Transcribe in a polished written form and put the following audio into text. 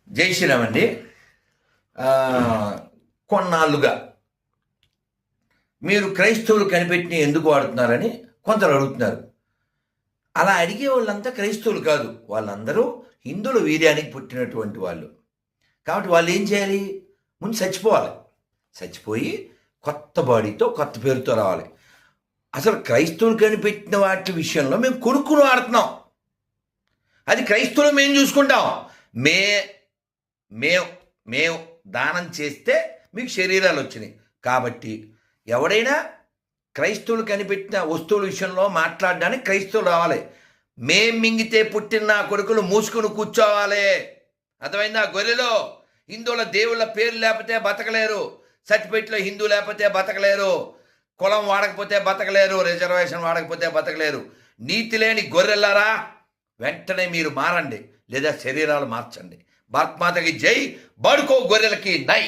జై శ్రీరామ్ అండి. కొన్నాళ్ళుగా మీరు క్రైస్తవులు కనిపెట్టిన ఎందుకు వాడుతున్నారని కొందరు అడుగుతున్నారు. అలా అడిగే వాళ్ళంతా క్రైస్తవులు కాదు, వాళ్ళందరూ హిందువుల వీర్యానికి పుట్టినటువంటి వాళ్ళు. కాబట్టి వాళ్ళు ఏం చేయాలి? ముందు చచ్చిపోవాలి. చచ్చిపోయి కొత్త బాడీతో కొత్త పేరుతో రావాలి. అసలు క్రైస్తవులు కనిపెట్టిన వాటి విషయంలో మేము కొనుక్కుని వాడుతున్నాం. అది క్రైస్తవులు మేము చూసుకుంటాం. మేము దానం చేస్తే మీకు శరీరాలు వచ్చినాయి. కాబట్టి ఎవడైనా క్రైస్తవులు కనిపెట్టిన వస్తువుల విషయంలో మాట్లాడడానికి క్రైస్తవులు రావాలి. మేం మింగితే పుట్టిన నా కొడుకులు మూసుకుని కూర్చోవాలి. అర్థమైందా? గొర్రెలో హిందువుల దేవుళ్ళ పేరు లేకపోతే బతకలేరు. సర్టిఫికెట్లో హిందూ లేకపోతే బతకలేరు. కులం వాడకపోతే బతకలేరు. రిజర్వేషన్ వాడకపోతే బతకలేరు. నీతి లేని గొర్రెలారా, వెంటనే మీరు మారండి, లేదా శరీరాలు మార్చండి. భారత్ మాతకి జై. బడుకో గొర్రెలకి నై.